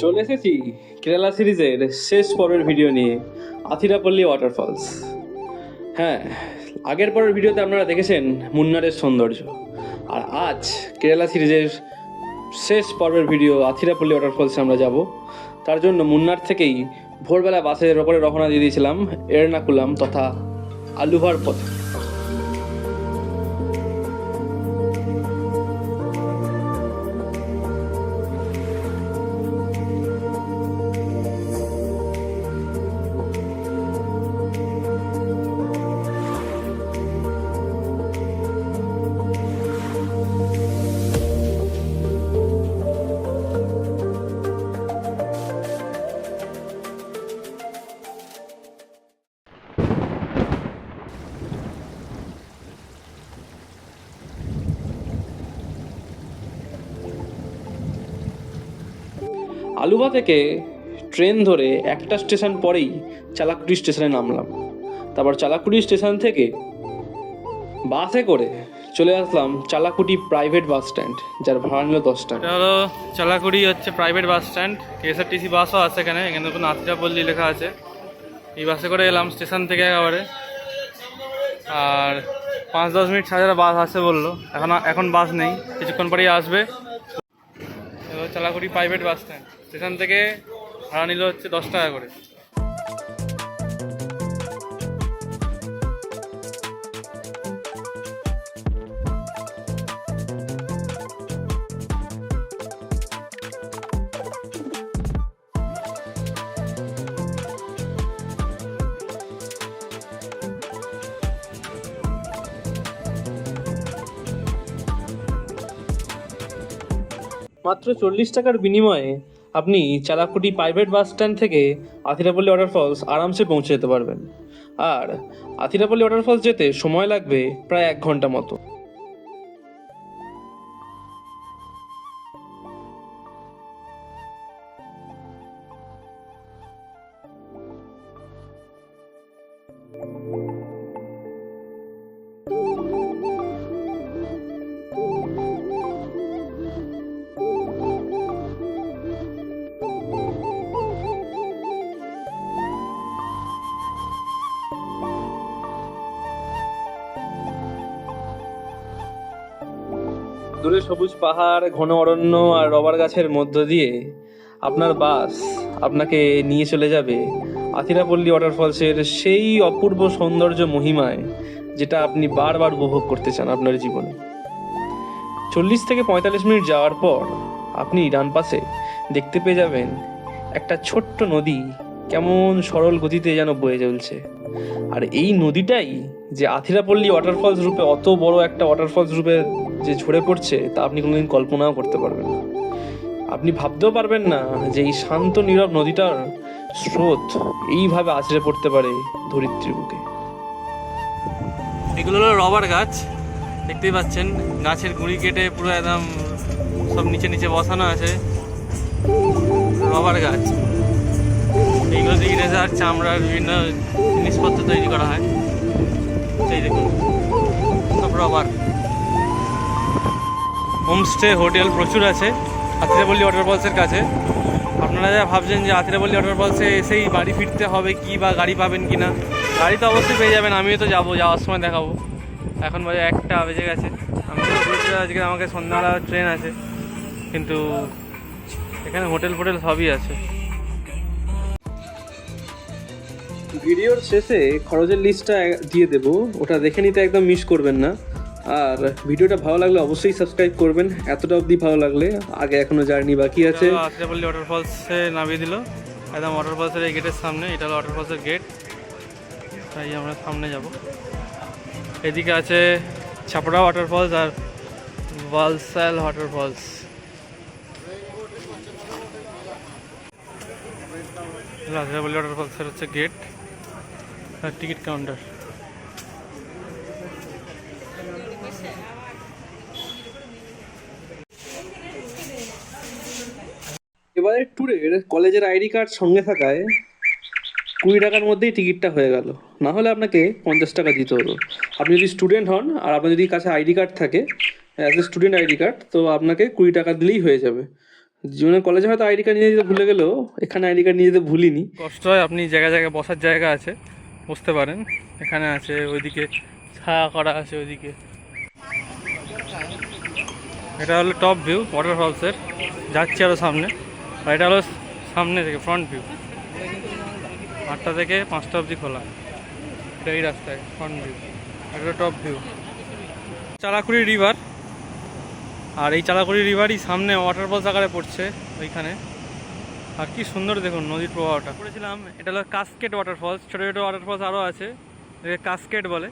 চলে এসেছি কেরালা সিরিজের শেষ পর্বের ভিডিও নিয়ে, আথিরাপল্লী ওয়াটারফলস। হ্যাঁ, আগের পরের ভিডিওতে আপনারা দেখেছেন মুন্নারের সৌন্দর্য, আর আজ কেরালা সিরিজের শেষ পর্বের ভিডিও আথিরাপল্লী ওয়াটারফলসে আমরা যাব। তার জন্য মুন্নার থেকেই ভোরবেলা বাসের ওপরে রওনা দিয়ে দিয়েছিলাম এর্নাকুলাম তথা আলুভার পথে। আলুভা থেকে ট্রেন ধরে একটা স্টেশন পরেই চালাকুড়ি স্টেশনে নামলাম। তারপর চালাকুড়ি স্টেশন থেকে বাসে করে চলে আসলাম চালাকুটি প্রাইভেট বাস স্ট্যান্ড, যার ভাড়া নিল 10 টাকা। এটা হলো চালাকুড়ি হচ্ছে প্রাইভেট বাস স্ট্যান্ড। কেএসআরটিসি বাসও আছে এখানে, এখানে কোনো আথিরাপল্লী লেখা আছে। এই বাসে করে এলাম স্টেশন থেকে একেবারে, আর 5-10 মিনিট ছাড়া বাস আসে বললো। এখন বাস নেই, কিছুক্ষণ পরেই আসবে। চালাকুড়ি প্রাইভেট বাস স্ট্যান্ড, স্টেশন থেকে ভাড়া নিল হচ্ছে 10 টাকা করে। মাত্র 40 টাকার বিনিময়ে আপনি চালাকুটি প্রাইভেট বাস স্ট্যান্ড থেকে আথিরাপল্লী ওয়াটারফলস আরামসে পৌঁছে যেতে পারবেন। আর আথিরাপল্লী ওয়াটারফলস যেতে সময় লাগবে প্রায় 1 ঘন্টা মতো। দূরে সবুজ পাহাড়, ঘন অরণ্য আর রবার গাছের মধ্য দিয়ে আপনার বাস আপনাকে নিয়ে চলে যাবে আথিরাপল্লী ওয়াটারফলসের সেই অপূর্ব সৌন্দর্য মহিমায়, যেটা আপনি বারবার উপভোগ করতে চান আপনার জীবনে। 40 থেকে 45 মিনিট যাওয়ার পর আপনি ডান পাশে দেখতে পেয়ে যাবেন একটা ছোট্ট নদী কেমন সরল গতিতে যেন বয়ে চলছে। আর এই নদীটাই যে আথিরাপল্লী ওয়াটারফলস রূপে, অত বড় একটা ওয়াটারফলস রূপে যে ঝরে পড়ছে, তা আপনি কোনোদিন কল্পনাও করতে পারবেন না। আপনি ভাবতেও পারবেন না যে এই শান্ত নীরব নদীটার স্রোত এইভাবে আছড়ে পড়তে পারে ধরিত্রীর বুকে। এগুলো হলো রবার গাছ, দেখতেই পাচ্ছেন। গাছের গুঁড়ি কেটে পুরো একদম সব নিচে নিচে বসানো আছে। রবার গাছ, এইগুলো দিয়ে রেজার, চামড়ার বিভিন্ন জিনিসপত্র তৈরি করা হয়। এই দেখুন, সব রবার। হোমস্টে, হোটেল প্রচুর আছে আথিরাপল্লী ওয়াটারফলসের কাছে। আপনারা যা ভাবছেন যে আথিরাপল্লী ওয়াটারফলসে এসেই বাড়ি ফিরতে হবে কি, বা গাড়ি পাবেন কি না, গাড়ি তো অবশ্যই পেয়ে যাবেন। আমিও তো যাবো, যাওয়ার সময় দেখাবো। এখন বাজে 1টা বেজে গেছে। আমি তো বুঝতে আজকে আমাকে সন্ধ্যাবেলা ট্রেন আছে, কিন্তু এখানে হোটেল ফোটেল সবই আছে। ভিডিওর শেষে খরচের লিস্টটা দিয়ে দেবো, ওটা দেখে নিতে একদম মিস করবেন না। আর ভিডিওটা ভালো লাগলে অবশ্যই সাবস্ক্রাইব করবেন। এতটা অবধি ভালো লাগলে, আগে এখনো জার্নি বাকি আছে। আথিরাপল্লী ওয়াটারফলসে নামিয়ে দিল একদম ওয়াটারফলসের এই গেটের সামনে। এটা হলো ওয়াটারফলসের গেট, তাই আমরা সামনে যাব। এদিকে আছে ছাপড়া ওয়াটারফলস আর বালসাল ওয়াটারফলস। আথিরাপল্লী ওয়াটারফলসের হচ্ছে গেট আর টিকিট কাউন্টার। এবারে ট্যুরের কলেজের আইডি কার্ড সঙ্গে থাকায় 20 টাকার মধ্যেই টিকিটটা হয়ে গেল, না হলে আপনাকে 50 টাকা দিতে হতো। আপনি যদি স্টুডেন্ট হন আর আপনার যদি কাছে আইডি কার্ড থাকে, as a student ID card, তো আপনাকে 20 টাকা দিলেই হয়ে যাবে। জীবনে কলেজে হয়তো আইডি কার্ড নিয়ে যেতে ভুলে গেলেও এখানে আইডি কার্ড নিয়ে যেতে ভুলিনি। কষ্ট হয়, আপনি জায়গায় জায়গায় বসার জায়গা আছে, বসতে পারেন। এখানে আছে, ওইদিকে ছায়া করা আছে ওইদিকে। এটা হলো টপ ভিউ ওয়াটারফলসের, যাচ্ছি আরও সামনে। আর এটা হলো সামনে থেকে ফ্রন্ট ভিউ, 8টা থেকে 5টা অবধি খোলা। এটা এই রাস্তায় ফ্রন্ট ভিউ, এটা টপ ভিউ। চালাকুড়ি রিভার, আর এই চালাকুড়ি রিভারই সামনে ওয়াটারফলস আকারে পড়ছে ওইখানে। আর কি সুন্দর দেখুন নদীর প্রবাহটা। করেছিলাম এটা হলো কাসকেড ওয়াটারফলস, ছোটো ছোটো ওয়াটারফলস আরও আছে, এটাকে কাসকেড বলে।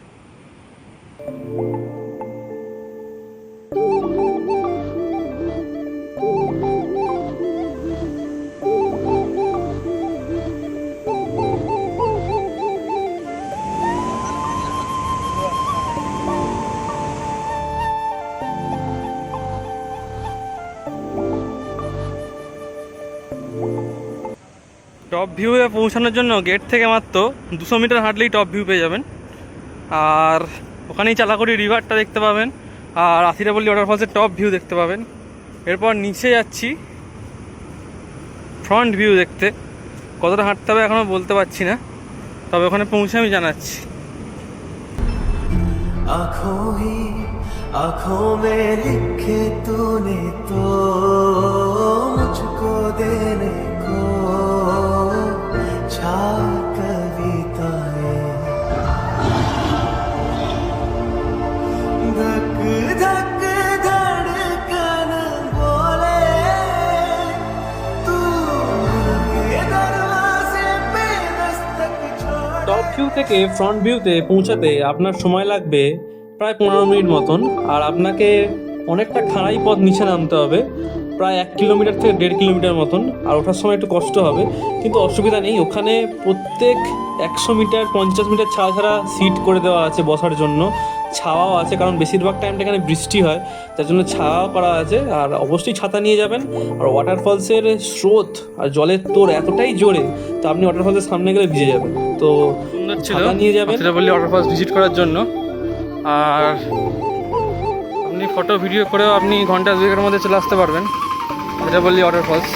টপ ভিউয়ে পৌঁছানোর জন্য গেট থেকে মাত্র 200 মিটার হাঁটলেই টপ ভিউ পেয়ে যাবেন। আর ওখানেই চালাকুড়ি রিভারটা দেখতে পাবেন, আর আথিরাপল্লী ওয়াটারফলসের টপ ভিউ দেখতে পাবেন। এরপর নিচে যাচ্ছি ফ্রন্ট ভিউ দেখতে। কতটা হাঁটতে হবে এখনও বলতে পারছি না, তবে ওখানে পৌঁছে আমি জানাচ্ছি। आँखों में लिखे तूने तो मुझको देने को छा कविताएं, धक धक धड़कन बोले तू के दरवाजे पे दस्तक छोड़। টপ ভিউ থেকে ফ্রন্ট ভিউতে পৌঁছাতে আপনার সময় লাগবে প্রায় 15 মিনিট মতন। আর আপনাকে অনেকটা খাড়াই পথ নিচে নামতে হবে, প্রায় 1 কিলোমিটার থেকে 1.5 কিলোমিটার মতন। আর ওঠার সময় একটু কষ্ট হবে, কিন্তু অসুবিধা নেই। ওখানে প্রত্যেক 100 মিটার 50 মিটার ছাড়া ছাড়া সিট করে দেওয়া আছে বসার জন্য, ছাওয়াও আছে, কারণ বেশিরভাগ টাইমটা এখানে বৃষ্টি হয়, তার জন্য ছাওয়াও করা আছে। আর অবশ্যই ছাতা নিয়ে যাবেন। আর ওয়াটারফলসের স্রোত আর জলের তোর এতটাই জোরে, তো আপনি ওয়াটারফলসের সামনে গেলে ভিজে যাবেন। তো সুন্দর ছিল ছাতা নিয়ে যাবেন আথিরাপল্লী ওয়াটারফলস ভিজিট করার জন্য। আর আপনি ফটো ভিডিও করেও আপনি ঘন্টা 2-এর মধ্যে চলে আসতে পারবেন আথিরাপল্লী ওয়াটারফলস।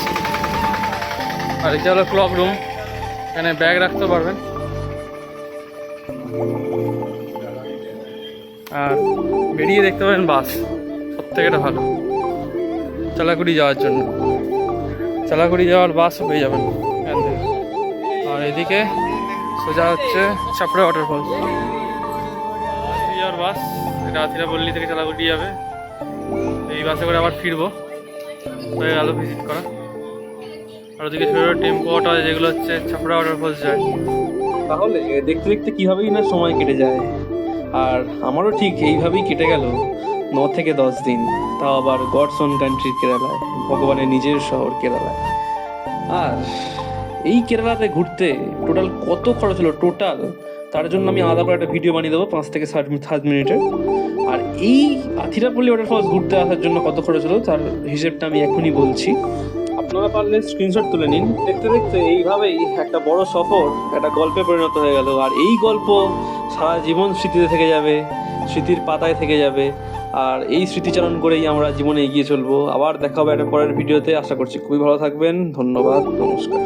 আর এটা হলো ক্লক রুম, এখানে ব্যাগ রাখতে পারবেন। আর বেরিয়ে দেখতে পাবেন বাস, সব থেকে এটা ভালো চালাকুড়ি যাওয়ার জন্য। চালাকুড়ি যাওয়ার বাসও পেয়ে যাবেন এখান থেকে। আর এদিকে সোজা হচ্ছে চাপড়া ওয়াটারফলস। যাওয়ার বাস, এটা আথিরাপল্লী থেকে চালাকুড়ি যাবে। এই বাসে করে আবার ফিরবো, হয়ে গেল ভিজিট করা। আর ওদিকে ছোটো ছোটো টেম্পো অটো আছে, যেগুলো হচ্ছে চাপড়া ওয়াটারফলস যায়। তাহলে দেখতে দেখতে কীভাবেই না সময় কেটে যায়। আর আমারও ঠিক এইভাবেই কেটে গেল 9 থেকে 10 দিন, তাও আবার গডস ওন কান্ট্রি কেরালায়, ভগবানের নিজের শহর কেরালায়। আর এই কেরালাতে ঘুরতে টোটাল কত খরচ হলো টোটাল, তার জন্য আমি আলাদা করে একটা ভিডিও বানিয়ে দেবো 5 থেকে 7 মিনিটের। আর এই আথিরাপল্লী ওয়াটারফলস ঘুরতে আসার জন্য কত খরচ হলো তার হিসেবটা আমি এখনই বলছি। আপনারা পারলে স্ক্রিনশট তুলে নিন। দেখতে দেখতে এইভাবেই একটা বড় সফর একটা গল্পে পরিণত হয়ে গেল। আর এই গল্প সারা জীবন স্মৃতিতে থেকে যাবে, স্মৃতির পাতায় থেকে যাবে। আর এই স্মৃতিচারণ করেই আমরা জীবনে এগিয়ে চলবো। আবার দেখা হবে একটা পরের ভিডিওতে। আশা করছি খুবই ভালো থাকবেন। ধন্যবাদ, নমস্কার।